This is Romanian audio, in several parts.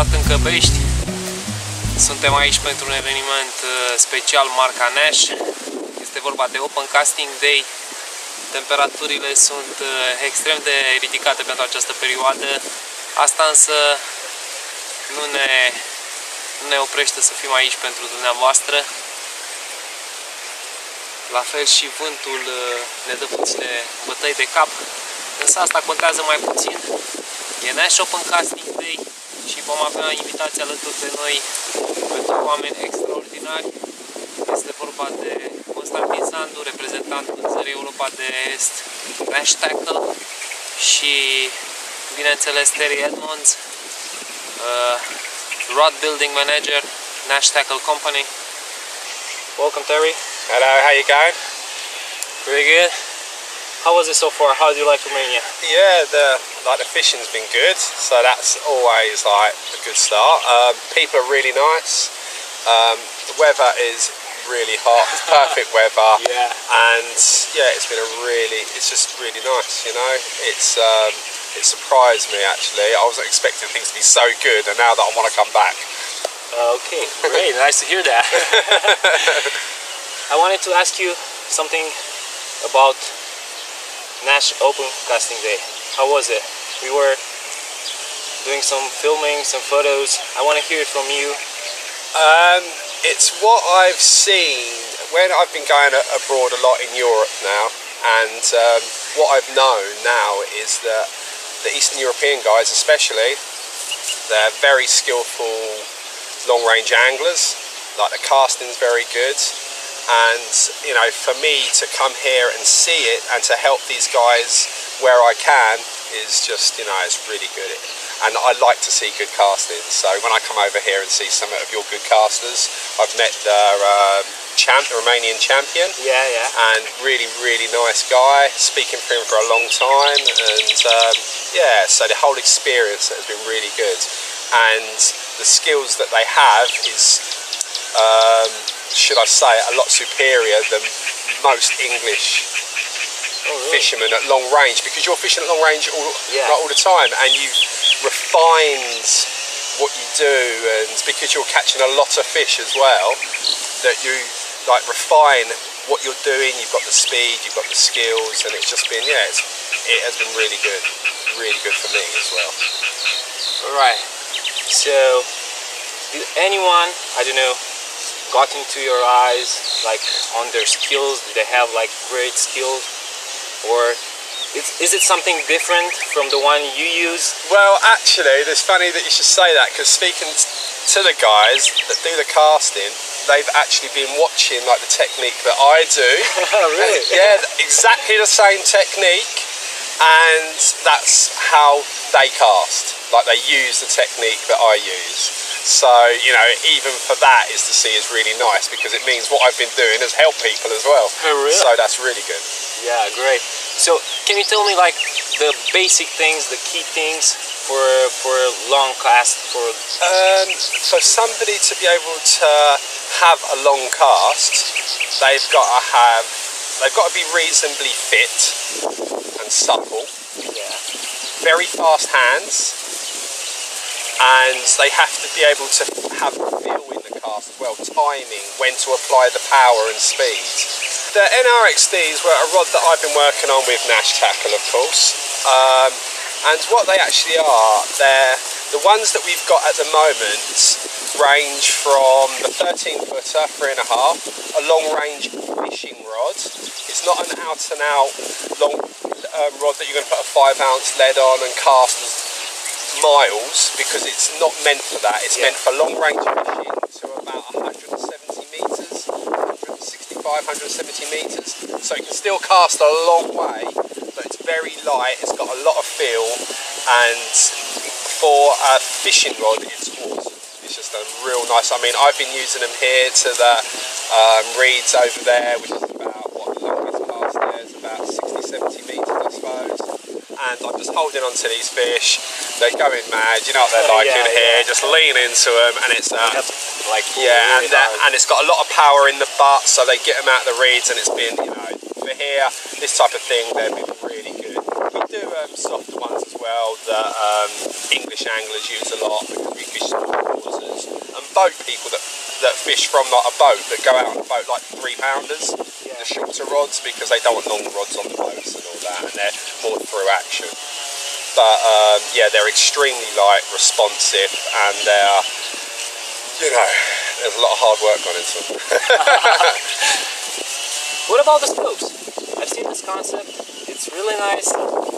aflat în Căbești. Suntem aici pentru un eveniment special marca Nash. Este vorba de Open Casting Day. Temperaturile sunt extrem de ridicate pentru această perioadă. Asta însă nu ne oprește să fim aici pentru dumneavoastră. La fel și vântul ne dă puține bătăi de cap, însă asta contează mai puțin. E Nash Open Casting Day și vom avea invitații alături de noi pentru oameni extraordinari. Este vorba de Sandu, reprezentant în țării Europa de Est, Nash Tackle, și bineînțeles Edmonds, Rod Building Manager, Nash Tackle Company. Welcome, Terry. Hello, how you going? Very good. How was it so far? How do you like Romania? Yeah, the fishing's been good, so that's always like a good start. People are really nice. The weather is really hot, it's perfect weather. Yeah. And yeah, it's just really nice, you know. It surprised me actually. I wasn't expecting things to be so good, and now that I want to come back. Okay, great, nice to hear that. I wanted to ask you something about Nash Open Casting Day. How was it? We were doing some filming, some photos. I want to hear it from you. It's what I've seen when I've been going abroad a lot in Europe now, and what I've known now is that the Eastern European guys especially, they're very skillful long-range anglers, like the casting's very good, and you know, for me to come here and see it and to help these guys where I can is just, you know, it's really good. And I like to see good castings, so when I come over here and see some of your good casters, I've met the Romanian champion. Yeah. And really nice guy, speaking for him for a long time, and yeah, so the whole experience has been really good. And the skills that they have is, should I say, a lot superior than most English fishermen at long range, because you're fishing at long range all the time, and you've refined what you do, and because you're catching a lot of fish as well, that you like refine what you're doing. You've got the speed, you've got the skills, and it's just been, yeah, it has been really good for me as well. Alright, so did anyone, I don't know, got into your eyes like on their skills? Did they have like great skills, or is it something different from the one you use? Well, actually, it's funny that you should say that, because speaking to the guys that do the casting, they've actually been watching like the technique that I do. Really? Yeah, exactly the same technique, and that's how they cast. Like, they use the technique that I use. So, you know, even for that is to see is really nice, because it means what I've been doing has helped people as well. Oh, really? So that's really good. Yeah, great. So can you tell me like the basic things, the key things for a long cast? For somebody to be able to have a long cast, they've got to be reasonably fit and supple. Yeah. Very fast hands, and they have to be able to have feel in the cast as well, timing, when to apply the power and speed. The NRXDs were a rod that I've been working on with Nash Tackle, of course, and what they actually are, they're the ones that we've got at the moment range from the 13-footer, 3.5, a long-range fishing rod. It's not an out-and-out long rod that you're going to put a 5-ounce lead on and cast miles, because it's not meant for that. It's meant for long-range fishing to about 170 metres, 170 metres, so it can still cast a long way, but it's very light, it's got a lot of feel, and for a fishing rod it's awesome. It's just a real nice, I mean, I've been using them here to the reeds over there, which is about, what the longest cast there is, about 60-70 metres I suppose, and I'm just holding on to these fish. They're going mad, you know what they're like in here, just lean into them, and it's like yeah, and it's got a lot of power in the butt, so they get them out of the reeds, and it's been, you know, for here, this type of thing, they've been really good. Keep do softer ones as well that English anglers use a lot because we fish smaller waters. And boat people that fish from like a boat, that go out on a boat like 3-pounders, the shorter rods, because they don't want long rods on the boats and all that, and they're more through action. But yeah, they're extremely light, responsive, and they're, you know, there's a lot of hard work gone into them. What about the scopes? I've seen this concept. It's really nice.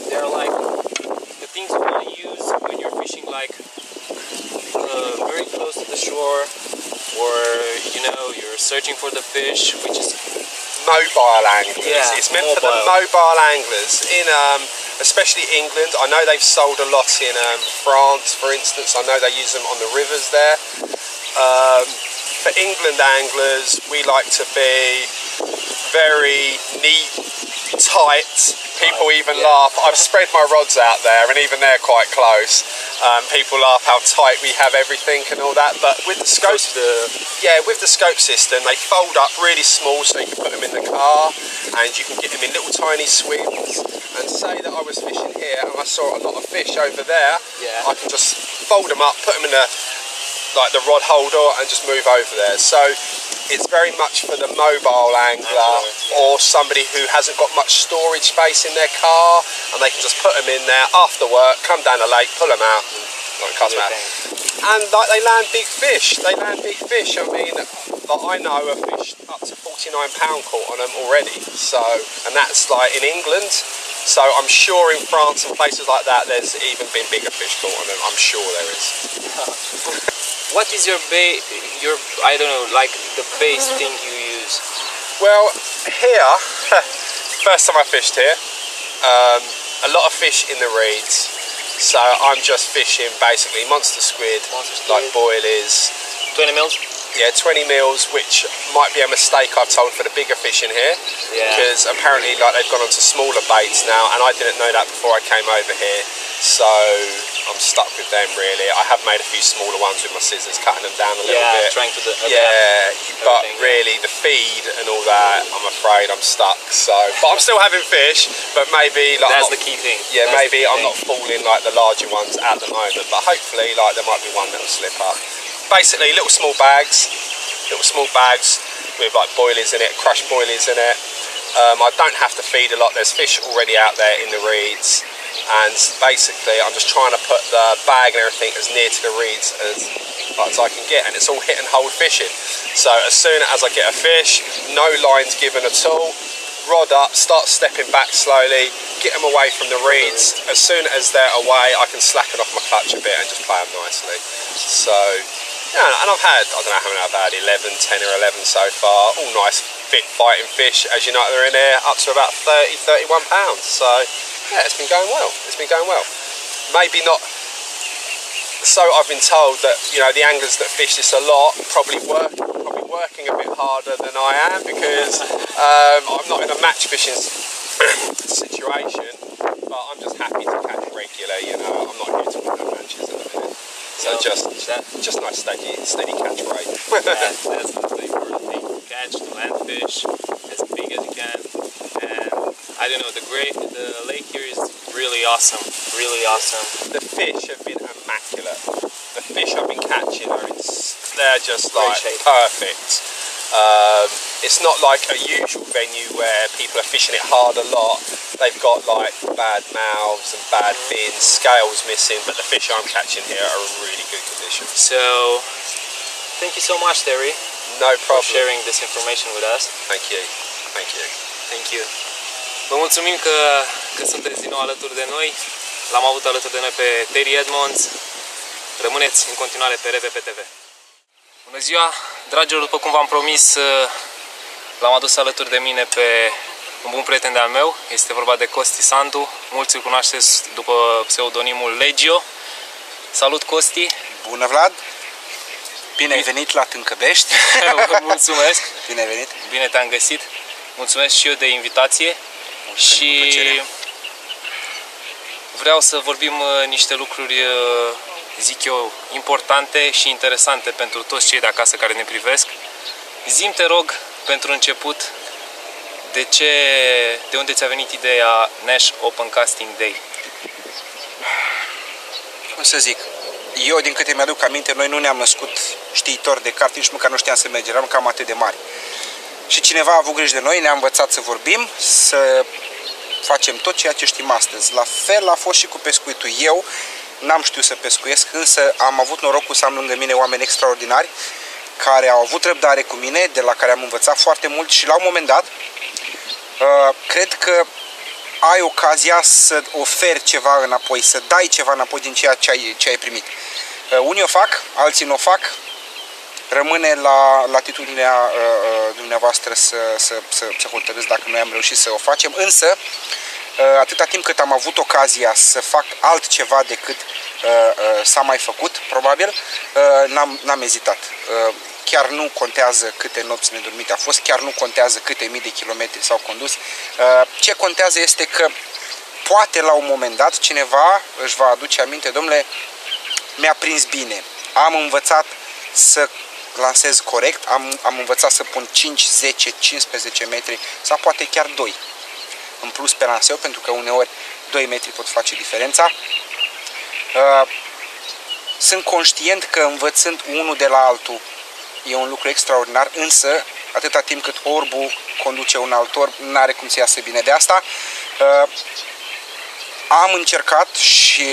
They're like the things you want to use when you're fishing like very close to the shore, or you know, you're searching for the fish, which is mobile anglers. Yeah, it's meant for the mobile anglers in especially England. I know they've sold a lot in France, for instance. I know they use them on the rivers there. For England anglers, we like to be very neat, tight. People even laugh. I've spread my rods out there, and even they're quite close. People laugh how tight we have everything and all that. But with the scope, with the scope system, they fold up really small, so you can put them in the car, and you can get them in little tiny swims. And say that I was fishing here and I saw a lot of fish over there, I can just fold them up, put them in the rod holder, and just move over there. So it's very much for the mobile angler or somebody who hasn't got much storage space in their car, and they can just put them in there after work, come down the lake, pull them out, and cut them out. And like, they land big fish. They land big fish. I mean, like, I know a fish up to 49-pound caught on them already. So, and that's like in England. So I'm sure in France and places like that, there's even been bigger fish caught on them. I'm sure there is. What is your I don't know, like the base thing you use? Well, here, first time I fished here, a lot of fish in the reeds. So I'm just fishing basically monster squid, like boilies. 20 mils? Yeah, 20 mils, which might be a mistake I've told for the bigger fish in here, because apparently like they've gone on to smaller baits now, and I didn't know that before I came over here, so I'm stuck with them really. I have made a few smaller ones with my scissors, cutting them down a little bit. Trying to but really the feed and all that, I'm afraid I'm stuck. So, but I'm still having fish, but maybe like that's the key thing. Yeah, maybe I'm not falling like the larger ones at the moment, but hopefully like there might be one that'll slip up. Basically little small bags with like boilies in it, crushed boilies in it. I don't have to feed a lot, there's fish already out there in the reeds, and basically I'm just trying to put the bag and everything as near to the reeds as I can get, and it's all hit and hold fishing. So as soon as I get a fish, no lines given at all, rod up, start stepping back slowly, get them away from the reeds. As soon as they're away, I can slacken off my clutch a bit and just play them nicely. So yeah, and I've had, I don't know how many I've had, 10 or 11 so far, all nice fit fighting fish, as you know, they're in here, up to about 30, 31 pounds. So yeah, it's been going well, Maybe not, so I've been told that, you know, the anglers that fish this a lot probably working a bit harder than I am, because I'm not in a match fishing situation, but I'm just happy to catch regular, you know, I'm not here to win no matches at the minute. So just nice steady catch rate. That's the important thing. Catch, land fish as big as you can, and I don't know, the lake here is really awesome, The fish have been immaculate. The fish I've been catching they're just like perfect. It's not like a usual venue where people are fishing it hard a lot. They've got like bad mouths and bad fins, scales missing, but the fish I'm catching here are in really good condition. So, thank you so much, Terry. No problem. For sharing this information with us. Thank you. Thank you. Vă mulțumim că sunteți din nou alături de noi. L-am avut alături de noi pe Terry Edmonds. Rămâneți în continuare pe RVPTV. Bună ziua, dragilor, după cum v-am promis, l-am adus alături de mine pe un bun prieten de-al meu. Este vorba de Costi Sandu. Mulți îl cunoașteți după pseudonimul Legio. Salut, Costi! Bună, Vlad! Bine ai venit la Tâncăbești! Mulțumesc! Bine ai venit! Bine te-am găsit! Mulțumesc și eu de invitație. Și vreau să vorbim niște lucruri, zic eu, importante și interesante pentru toți cei de acasă care ne privesc. Zi-mi, te rog, pentru început, De unde ți-a venit ideea Nash Open Casting Day? Cum să zic, eu din câte mi-aduc aminte, noi nu ne-am născut știitori de carte, nici măcar nu știam să mergem, eram cam atât de mari. Și cineva a avut grijă de noi, ne-a învățat să vorbim, să facem tot ceea ce știm astăzi. La fel a fost și cu pescuitul. Eu n-am știut să pescuiesc, însă am avut norocul să am lângă mine oameni extraordinari care au avut răbdare cu mine, de la care am învățat foarte mult și la un moment dat cred că ai ocazia să oferi ceva înapoi, să dai ceva înapoi din ceea ce ai primit. Unii o fac, alții nu o fac, rămâne la latitudinea dumneavoastră să hotărâți dacă noi am reușit să o facem, însă atâta timp cât am avut ocazia să fac altceva decât s-a mai făcut, probabil, n-am ezitat. Chiar nu contează câte nopți nedormite a fost, chiar nu contează câte mii de kilometri s-au condus. Ce contează este că poate la un moment dat cineva își va aduce aminte, domnule, mi-a prins bine, am învățat să lansez corect, am învățat să pun 5, 10, 15 metri sau poate chiar 2 în plus pe lanseu, pentru că uneori 2 metri pot face diferența. Sunt conștient că învățând unul de la altul e un lucru extraordinar, însă atâta timp cât orbul conduce un alt orb, n-are cum să iasă bine. De asta am încercat și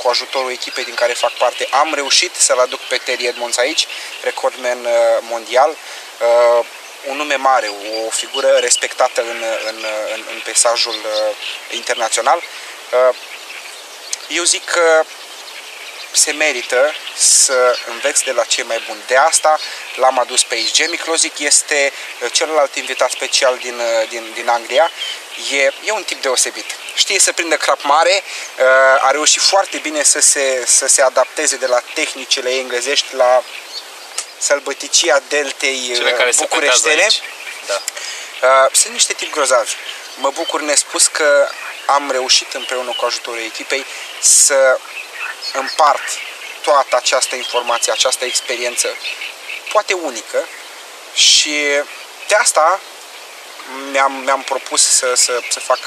cu ajutorul echipei din care fac parte am reușit să-l aduc pe Edmonds aici, recordman mondial, un nume mare, o figură respectată în peisajul internațional. Eu zic că se merită să înveți de la cei mai buni. De asta l-am adus pe aici. Jamie Clozic este celălalt invitat special din Anglia. E un tip deosebit. Știe să prindă crap mare, a reușit foarte bine să se adapteze de la tehnicile englezești la sălbăticia deltei bucureștene. Da. Sunt niște tipi grozavi. Mă bucur nespus că am reușit împreună cu ajutorul echipei să împart toată această informație, această experiență, poate unică, și de asta mi-am propus să fac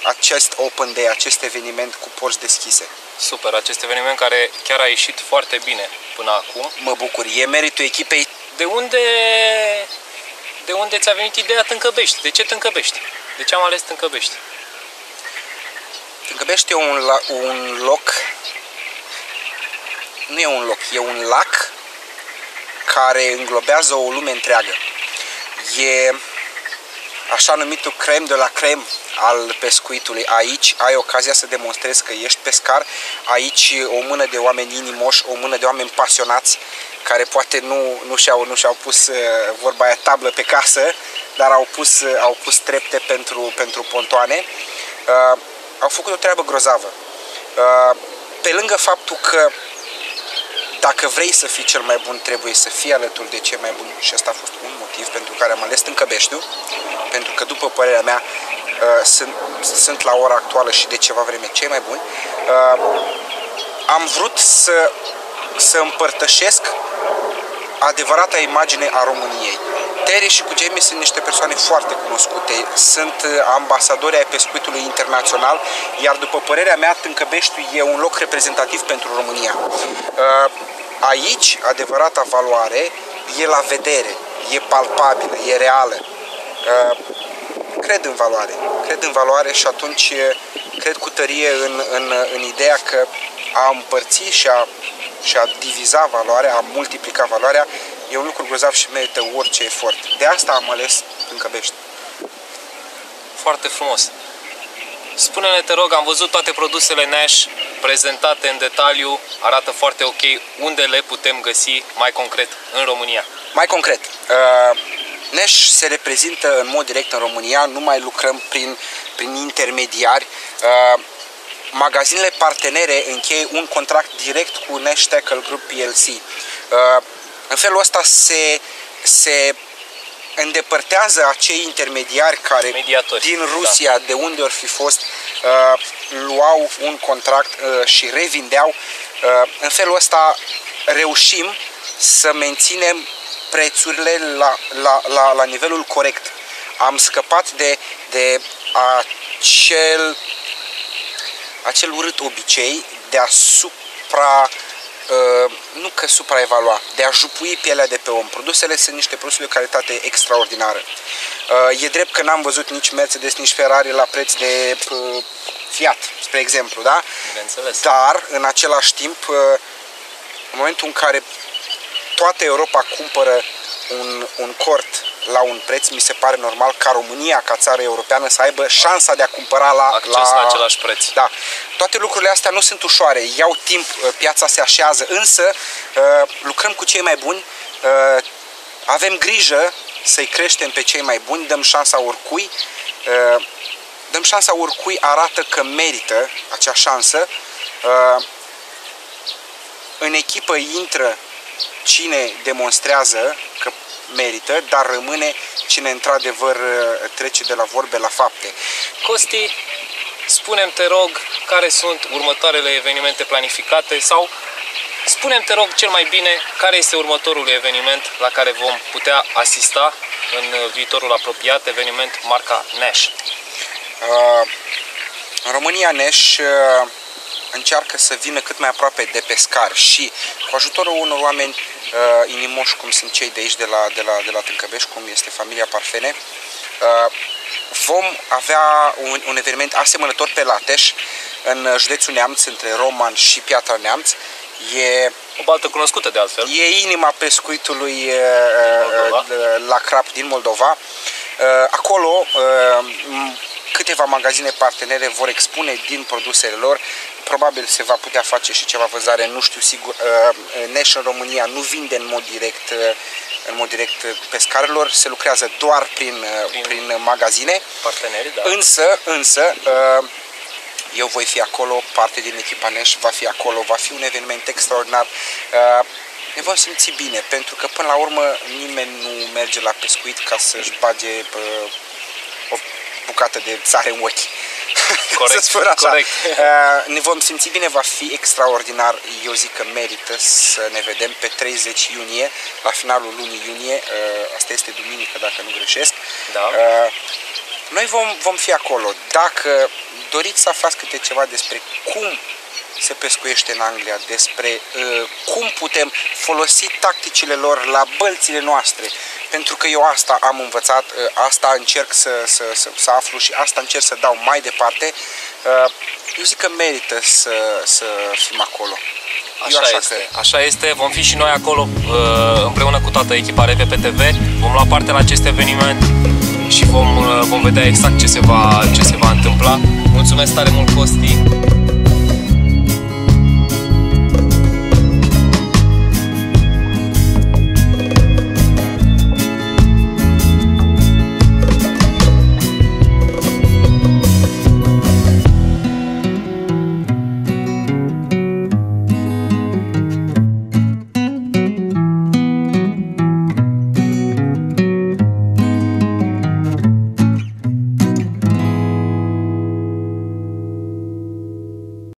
acest Open Day, acest eveniment cu porți deschise. Super, acest eveniment care chiar a ieșit foarte bine până acum. Mă bucur, e meritul echipei. De unde ți-a venit ideea Tâncăbești? De ce Tâncăbești? De ce am ales Tâncăbești? Tâncăbești e un loc, nu e un loc, e un lac care înglobează o lume întreagă. E așa numitul crème de la crème al pescuitului. Aici ai ocazia să demonstrezi că ești pescar. Aici o mână de oameni inimoși, o mână de oameni pasionați, care poate nu și-au pus vorba aia tablă pe casă, dar au pus trepte pentru pontoane. Au făcut o treabă grozavă. Pe lângă faptul că dacă vrei să fii cel mai bun, trebuie să fii alături de cei mai buni, și ăsta a fost un motiv pentru care am ales Tâncăbeștiul, pentru că, după părerea mea, sunt la ora actuală și de ceva vreme cei mai buni. Am vrut să împărtășesc adevărata imagine a României. Terry și cu Jamie sunt niște persoane foarte cunoscute, sunt ambasadori ai pescuitului internațional, iar după părerea mea, Tâncăbeștiul e un loc reprezentativ pentru România. Aici, adevărata valoare e la vedere, e palpabilă, e reală. Cred în valoare și atunci cred cu tărie în ideea că a împărți și a diviza valoarea, a multiplica valoarea, e un lucru grozav și merită orice efort. De asta am ales Tâncăbești. Foarte frumos. Spune-ne, te rog, am văzut toate produsele Nash prezentate în detaliu, arată foarte ok. Unde le putem găsi mai concret în România? Mai concret, Nash se reprezintă în mod direct în România, nu mai lucrăm prin intermediari. Magazinele partenere încheie un contract direct cu Nash Tackle Group PLC. În felul ăsta se îndepărtează acei intermediari care din Rusia, de unde ori fi fost, luau un contract și revindeau. În felul ăsta reușim să menținem prețurile la nivelul corect. am scăpat de acel urât obicei de a nu că supraevalua, de a jupui pielea de pe om. Produsele sunt niște produse de calitate extraordinară. E drept că n-am văzut nici Mercedes, nici Ferrari la preț de Fiat, spre exemplu, da? Bineînțeles. Dar, în același timp, în momentul în care toată Europa cumpără un cort la un preț, mi se pare normal ca România, ca țară europeană, să aibă șansa de a cumpăra la același preț. Da. Toate lucrurile astea nu sunt ușoare, iau timp, piața se așează, însă lucrăm cu cei mai buni, avem grijă să-i creștem pe cei mai buni, dăm șansa oricui, arată că merită acea șansă. În echipă intră cine demonstrează că merită, dar rămâne cine într-adevăr trece de la vorbe la fapte. Costi, spune-mi, te rog, care sunt următoarele evenimente planificate sau spune-mi, te rog, cel mai bine, care este următorul eveniment la care vom putea asista în viitorul apropiat, eveniment marca Nash. În România Nash încearcă să vină cât mai aproape de pescar și cu ajutorul unor oameni inimoși cum sunt cei de aici de la Tâncăbeș, cum este familia Parfene, vom avea un eveniment asemănător pe Lateș, în județul Neamț, între Roman și Piatra Neamț. E o baltă cunoscută de altfel. E inima pescuitului la crap din Moldova. Acolo câteva magazine partenere vor expune din produsele lor. Probabil se va putea face și ceva vânzare, nu știu sigur. Nash în România nu vinde în mod direct pescarilor, se lucrează doar prin magazine. Parteneri, da. Însă eu voi fi acolo, parte din echipa Nash va fi acolo, va fi un eveniment extraordinar. Ne vom simți bine, pentru că până la urmă nimeni nu merge la pescuit ca să-și bage o bucată de țare în ochi. Corect, să spun așa. Corect. Ne vom simți bine, va fi extraordinar. Eu zic că merită să ne vedem pe 30 iunie, la finalul lunii iunie. Asta este duminică, dacă nu greșesc. Da. Noi vom fi acolo. Dacă doriți să aflați câte ceva despre cum se pescuiește în Anglia, despre cum putem folosi tacticile lor la bălțile noastre, pentru că eu asta am învățat, asta încerc să aflu și asta încerc să dau mai departe, eu zic că merită să fim acolo. Așa este, vom fi și noi acolo împreună cu toată echipa RVPTV, vom lua parte la acest eveniment și vom vedea exact ce se va întâmpla. Mulțumesc tare mult, Costi!